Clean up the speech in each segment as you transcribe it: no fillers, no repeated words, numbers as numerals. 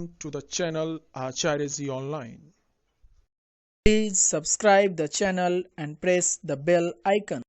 to the channel Aacharya Online. Please subscribe the channel and press the bell icon.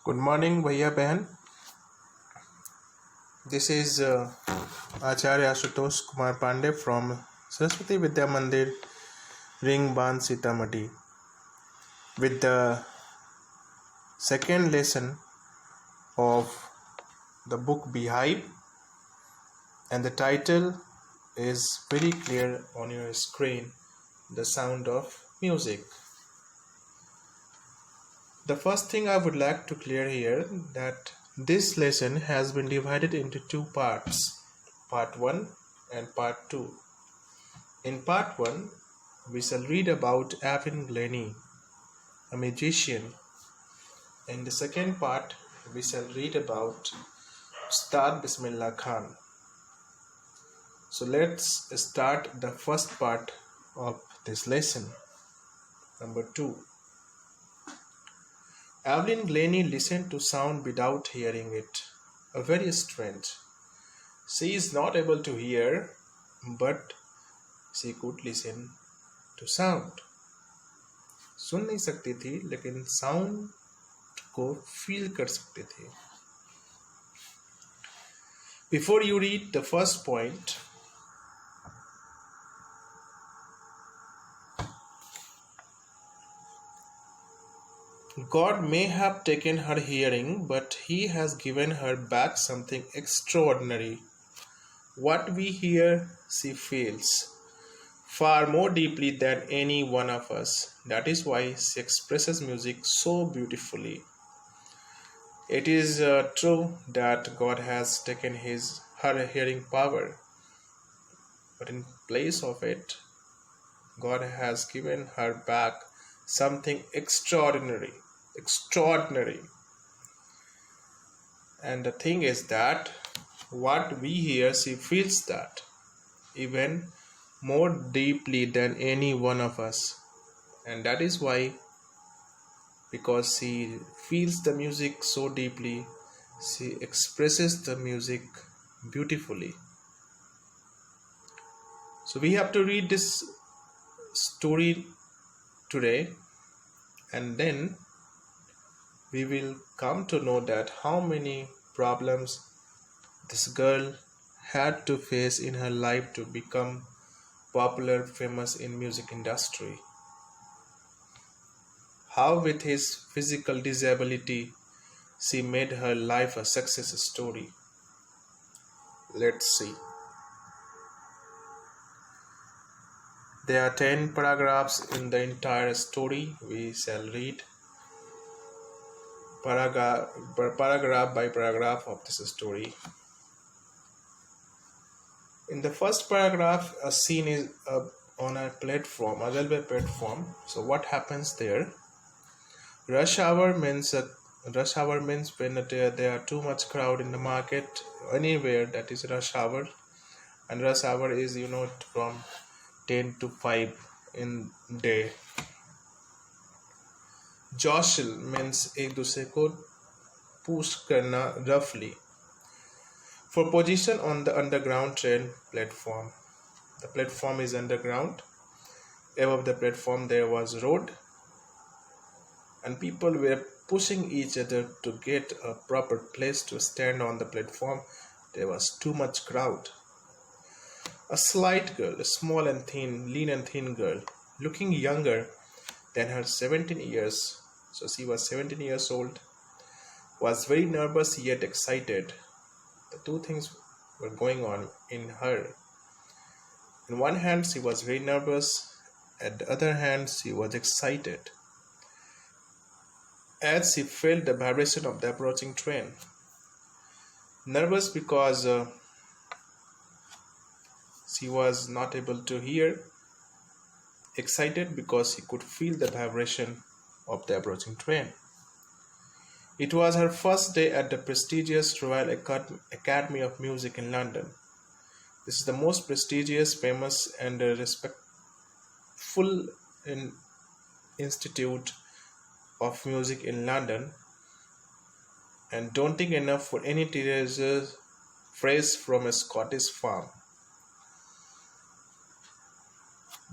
Good morning, Bhaiya Behan. This is Acharya Ashutosh Kumar Pandey from Saraswati Vidya Mandir, Ring Ban Sitamarhi, with the second lesson of the book Beehive, and the title is very clear on your screen, The Sound of Music. The first thing I would like to clear here that this lesson has been divided into two parts, part 1 and part 2. In part 1, we shall read about Avin Glennie, a magician. In the second part, we shall read about Ustad Bismillah Khan. So let's start the first part of this lesson. Number 2. Evelyn Glennie listened to sound without hearing it. A very strange. She is not able to hear, but she could listen to sound. सुन नहीं सकती थी लेकिन sound को feel कर सकती थी. Before you read the first point, God may have taken her hearing, but He has given her back something extraordinary. What we hear, she feels far more deeply than any one of us. That is why she expresses music so beautifully. It is true that God has taken her hearing power, but in place of it, God has given her back something extraordinary. And the thing is that what we hear, she feels that even more deeply than any one of us. And that is why, because she feels the music so deeply, she expresses the music beautifully. So we have to read this story today, and then we will come to know that how many problems this girl had to face in her life to become popular, famous in music industry. How with his physical disability she made her life a success story. Let's see. There are 10 paragraphs in the entire story. We shall read paragraph by paragraph of this story. In the first paragraph, a scene is on a platform, a railway platform. So what happens there? Rush hour means when there are too much crowd in the market, anywhere, that is rush hour. And rush hour is from 10 to 5 in day. Jostle means एक दूसरे को push करना roughly. For position on the underground train platform. The platform is underground. Above the platform there was road, and people were pushing each other to get a proper place to stand on the platform. There was too much crowd. A slight girl, a small and thin, lean and thin girl, looking younger than her 17 years, so she was 17 years old, was very nervous yet excited. The two things were going on in her. On one hand, she was very nervous. At the other hand, she was excited as she felt the vibration of the approaching train. Nervous because she was not able to hear. Excited because she could feel the vibration of the approaching train. It was her first day at the prestigious Royal Academy of Music in London. This is the most prestigious, famous, and respectful institute of music in London, and daunting enough for any teenager fresh from a Scottish farm.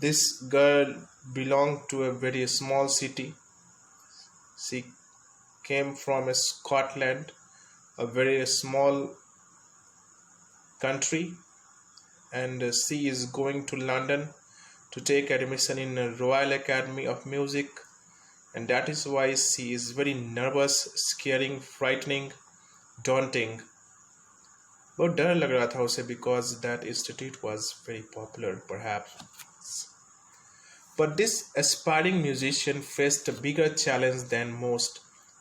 This girl belonged to a very small city. She came from Scotland, a very small country, and she is going to London to take admission in a Royal Academy of Music, and that is why she is very nervous, scaring, frightening, daunting. बहुत डर लग रहा था उसे because that institute was very popular perhaps. But this aspiring musician faced a bigger challenge than most.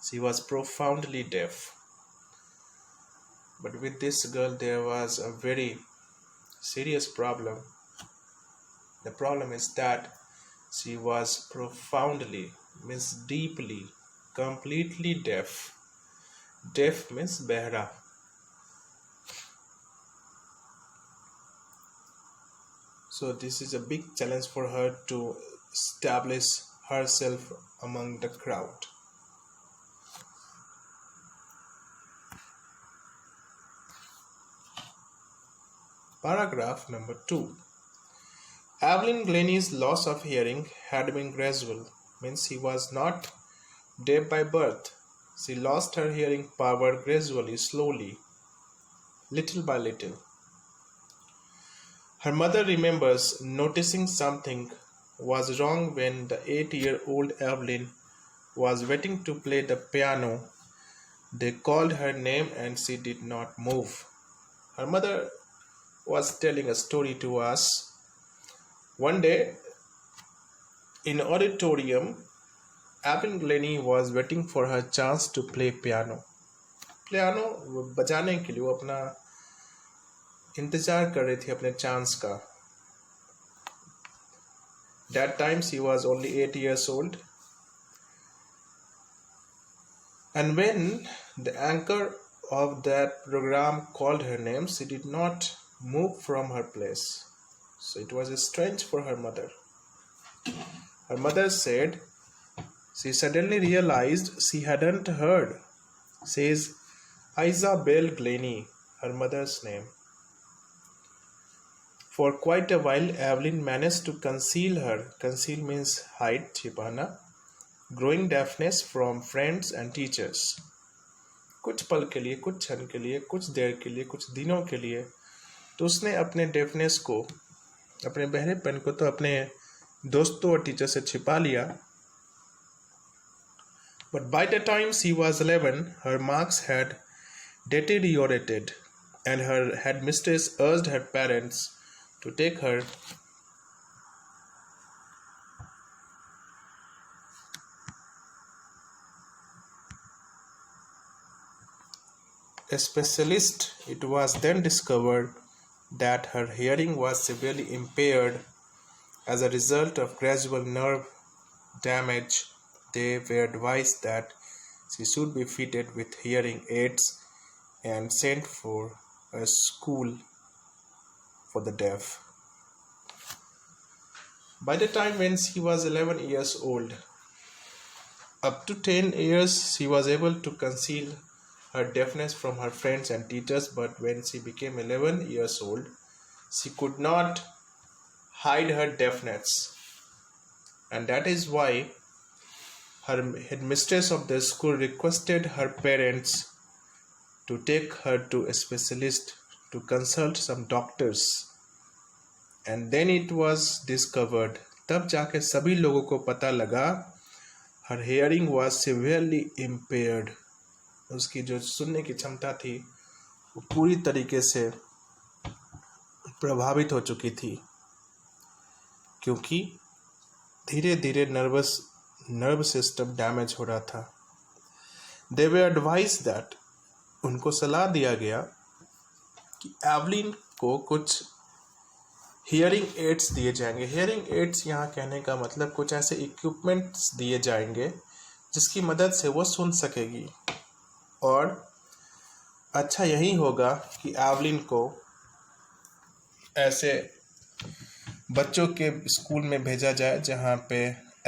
She was profoundly deaf. But with this girl there was a very serious problem. The problem is that she was profoundly, means deeply, completely deaf. Deaf means behra. So this is a big challenge for her to establish herself among the crowd. Paragraph number 2. Evelyn Glennie's loss of hearing had been gradual, means she was not deaf by birth. She lost her hearing power gradually, slowly, little by little. Her mother remembers noticing something was wrong when the 8-year-old Evelyn was waiting to play the piano. They called her name and she did not move. Her mother was telling a story to us. One day, in an auditorium, Evelyn Glennie was waiting for her chance to play piano. Piano बजाने के लिए वो अपना इंतजार कर रही थी अपने चांस का. That time she was only 8 years old. And when the anchor of that program called her name, she did not move from her place. So it was strange for her mother. Her mother said she suddenly realized she hadn't heard. Says Isabel Glennie, her mother's name. For quite a while, Evelyn managed to conceal her. Conceal means hide, छिपाना. Growing deafness from friends and teachers. कुछ पल के लिए, कुछ क्षण के लिए, कुछ देर के लिए, कुछ दिनों के लिए, तो उसने अपने डेफनेस को, अपने बहरेपन को तो अपने दोस्तों और टीचर से छिपा लिया. But by the time she was 11, her marks had deteriorated, and her headmistress urged her parents to take her a specialist. It was then discovered that her hearing was severely impaired as a result of gradual nerve damage. They were advised that she should be fitted with hearing aids and sent for a school for the deaf. By the time when she was 11 years old, up to 10 years she was able to conceal her deafness from her friends and teachers, but when she became 11 years old, she could not hide her deafness. And that is why her headmistress of the school requested her parents to take her to a specialist to consult some doctors. And then it was discovered, तब जाके सभी लोगों को पता लगा, her hearing was severely impaired. उसकी जो सुनने की क्षमता थी वो पूरी तरीके से प्रभावित हो चुकी थी, क्योंकि धीरे धीरे नर्व सिस्टम डैमेज हो रहा था. They were advised that, उनको सलाह दिया गया कि एवलिन को कुछ हियरिंग एड्स दिए जाएंगे. हियरिंग एड्स यहाँ कहने का मतलब कुछ ऐसे इक्विपमेंट्स दिए जाएंगे जिसकी मदद से वो सुन सकेगी. और अच्छा यही होगा कि एवलिन को ऐसे बच्चों के स्कूल में भेजा जाए जहाँ पे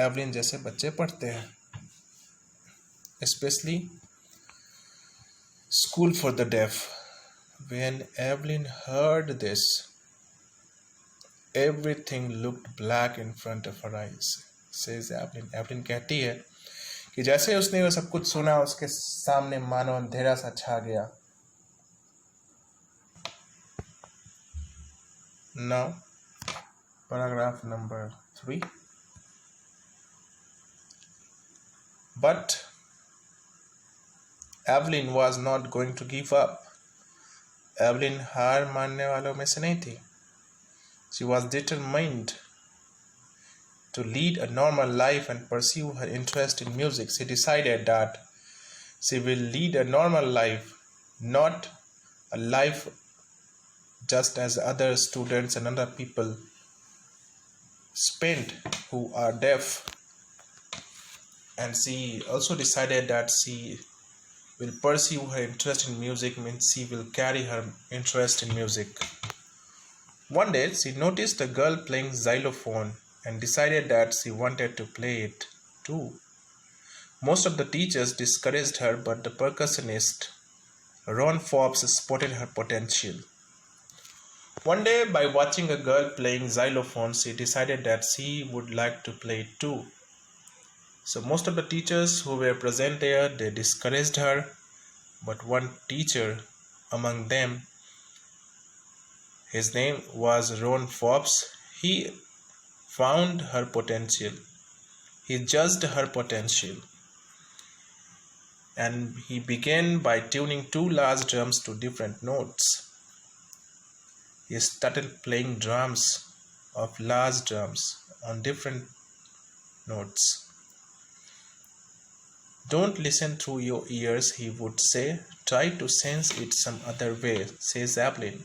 एवलिन जैसे बच्चे पढ़ते हैं. Specially School for the deaf. When Evelyn heard this, everything looked black in front of her eyes, says Evelyn. Evelyn कहती है कि जैसे उसने वो सब कुछ सुना, उसके सामने मानो अंधेरा सा छा गया. Now, paragraph number 3. But Evelyn was not going to give up. Evelyn हार मानने वालों में से नहीं थी. She was determined to lead a normal life and pursue her interest in music. She decided that she will lead a normal life, not a life just as other students and other people spend who are deaf. And she also decided that she will pursue her interest in music, means she will carry her interest in music. One day she noticed a girl playing xylophone and decided that she wanted to play it too. Most of the teachers discouraged her, but the percussionist Ron Forbes spotted her potential. One day, by watching a girl playing xylophone, she decided that she would like to play it too. So most of the teachers who were present there, they discouraged her, but one teacher among them, his name was Ron Forbes, he found her potential. He judged her potential. And he began by tuning two large drums to different notes. He started playing drums of large drums on different notes. Don't listen through your ears, he would say. Try to sense it some other way, says Evelyn.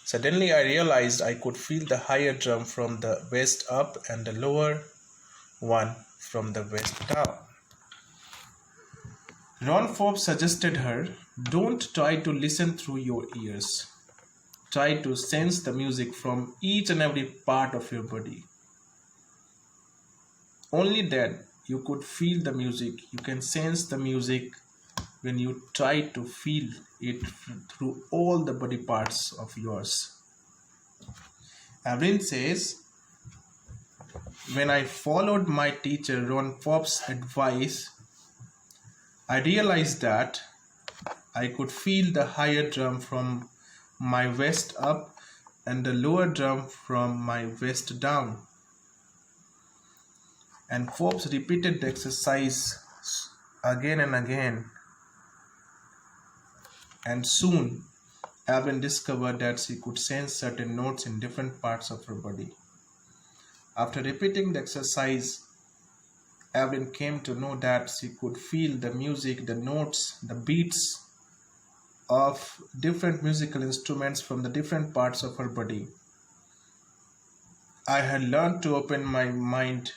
Suddenly I realized I could feel the higher drum from the waist up and the lower one from the waist down. Ron Forbes suggested her, don't try to listen through your ears. Try to sense the music from each and every part of your body. Only then you could feel the music. You can sense the music when you try to feel it through all the body parts of yours. Evelyn says, when I followed my teacher Ron Forbes' advice, I realized that I could feel the higher drum from my waist up and the lower drum from my waist down. And Forbes repeated the exercise again and again. And soon, Evelyn discovered that she could sense certain notes in different parts of her body. After repeating the exercise, Evelyn came to know that she could feel the music, the notes, the beats of different musical instruments from the different parts of her body. I had learned to open my mind.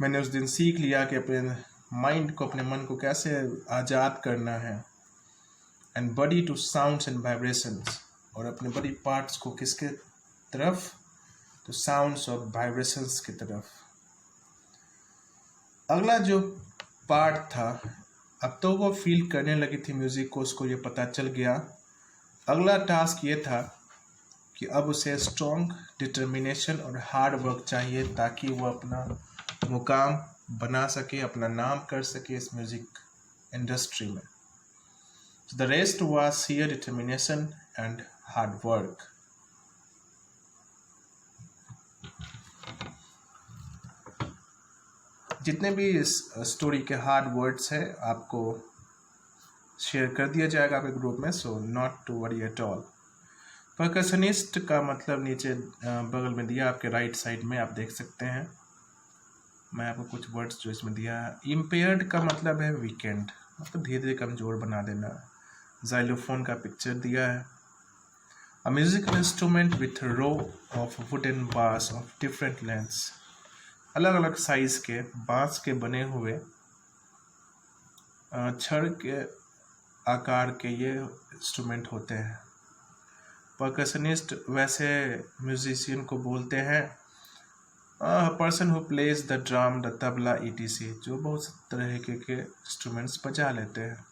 मैंने उस दिन सीख लिया कि अपने mind को, अपने मन को कैसे आज़ाद करना है. And body to sounds and vibrations. और अपने body parts को किसके तरफ? To sounds और vibrations की तरफ. अगला जो पार्ट था, अब तो वो फील करने लगी थी म्यूज़िक को, उसको ये पता चल गया. अगला टास्क ये था कि अब उसे स्ट्रॉन्ग डिटर्मिनेशन और हार्ड वर्क चाहिए ताकि वो अपना मुकाम बना सके, अपना नाम कर सके इस म्यूज़िक इंडस्ट्री में. So the rest was sheer determination and hard work. जितने भी इस स्टोरी के हार्ड वर्ड्स हैं आपको शेयर कर दिया जाएगा आपके ग्रुप में, so not to worry at all. Percussionist का मतलब नीचे बगल में दिया आपके राइट साइड में, आप देख सकते हैं. मैं आपको कुछ वर्ड्स जो इसमें दिया है. इम्पेयर्ड का मतलब है वीकेंड, मतलब धीरे धीरे कमज़ोर बना देना. जाइलोफोन का पिक्चर दिया है. A musical instrument with row of wooden bars of different lengths, अलग अलग साइज के बांस के बने हुए छड़ के आकार के ये इंस्ट्रूमेंट होते हैं. परकशनिस्ट वैसे म्यूजिशियन को बोलते हैं person who plays the drum, the tabla, etc., जो बहुत तरह के इंस्ट्रूमेंट्स बजा लेते हैं.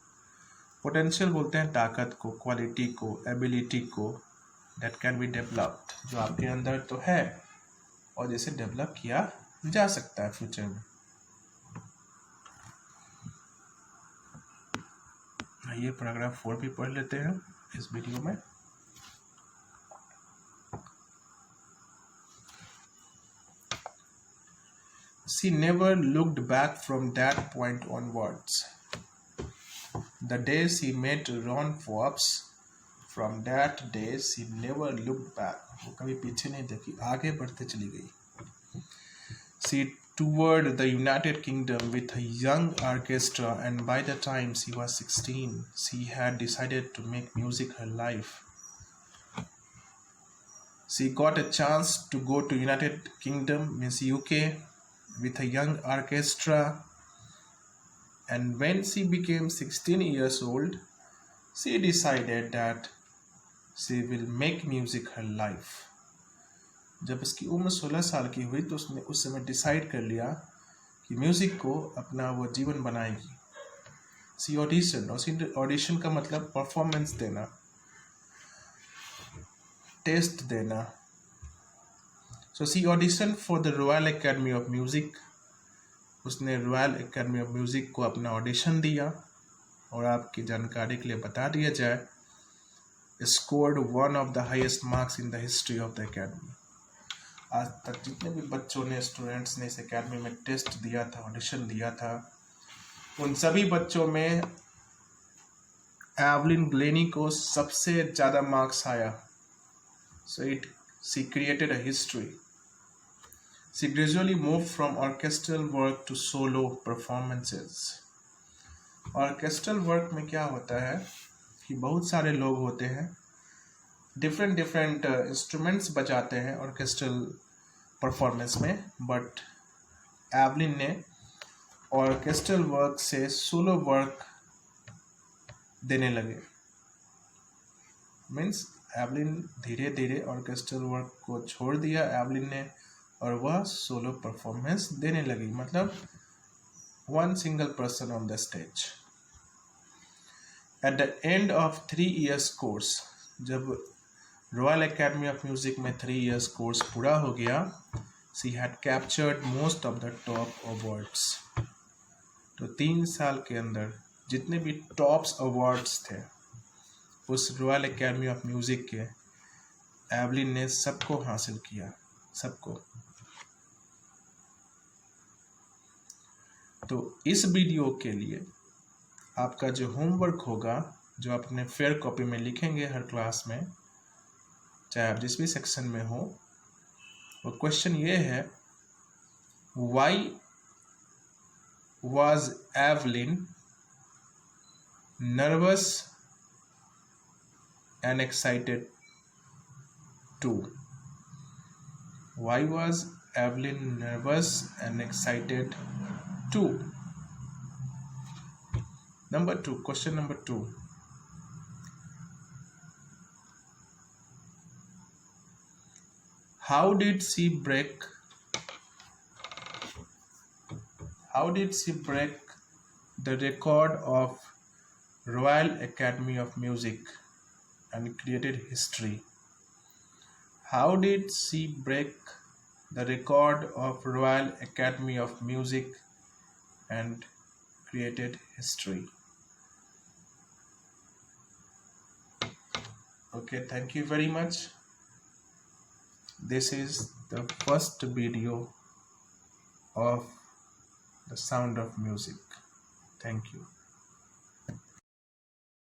पोटेंशियल बोलते हैं ताकत को, क्वालिटी को, एबिलिटी को, दैट कैन बी डेवलप्ड, जो आपके अंदर तो है और जिसे डेवलप किया जा सकता है फ्यूचर में। ये पैराग्राफ 4 भी पढ़ लेते हैं इस वीडियो में। She never looked back from that point onwards. The day she met Ron Forbes, from that day she never looked back. वो कभी पीछे नहीं देखी, आगे बढ़ते चली गई। She toured the United Kingdom with a young orchestra, and by the time she was 16, she had decided to make music her life. She got a chance to go to United Kingdom, means UK, with a young orchestra, and when she became 16 years old, she decided that she will make music her life. जब उसकी उम्र 16 साल की हुई तो उसने उस समय डिसाइड कर लिया कि म्यूज़िक को अपना वो जीवन बनाएगी। सी ऑडिशन, और ऑडिशन का मतलब परफॉर्मेंस देना, टेस्ट देना। So she audition for the Royal Academy of Music. उसने रॉयल एकेडमी ऑफ म्यूज़िक को अपना ऑडिशन दिया, और आपकी जानकारी के लिए बता दिया जाए, scored one of the highest marks in the history of the academy. आज तक जितने भी बच्चों ने, स्टूडेंट्स ने इस एकेडमी में टेस्ट दिया था, ऑडिशन दिया था, उन सभी बच्चों में एवलिन ग्लेनी को सबसे ज़्यादा मार्क्स आया। So she created a history. She gradually move from orchestral work to solo performances. Orchestral work में क्या होता है कि बहुत सारे लोग होते हैं, डिफरेंट इंस्ट्रूमेंट्स बजाते हैं ऑर्केस्ट्रल परफॉर्मेंस में, बट एवलिन ने ऑर्केस्ट्रल वर्क से सोलो वर्क देने लगे। मीन्स एवलिन धीरे धीरे ऑर्केस्ट्रल वर्क को छोड़ दिया एवलिन ने, और वह सोलो परफॉर्मेंस देने लगी, मतलब one single person on the stage. At the end of 3 years course, जब रॉयल एकेडमी ऑफ म्यूजिक में 3 years कोर्स पूरा हो गया, she had captured most of the top awards. तो 3 साल के अंदर जितने भी टॉप्स अवार्ड्स थे उस रॉयल एकेडमी ऑफ म्यूजिक के, एवलिन ने सबको हासिल किया, सबको। तो इस वीडियो के लिए आपका जो होमवर्क होगा, जो आप अपने फेयर कॉपी में लिखेंगे हर क्लास में, चाहे आप जिस भी सेक्शन में हो, वो क्वेश्चन ये है, why was Evelyn nervous and excited too? Why was Evelyn nervous and excited too? Number 2, question number 2. How did she break the record of Royal Academy of Music and created history? How did she break the record of Royal Academy of Music and created history? Okay, thank you very much. This is the first video of the sound of music. Thank you.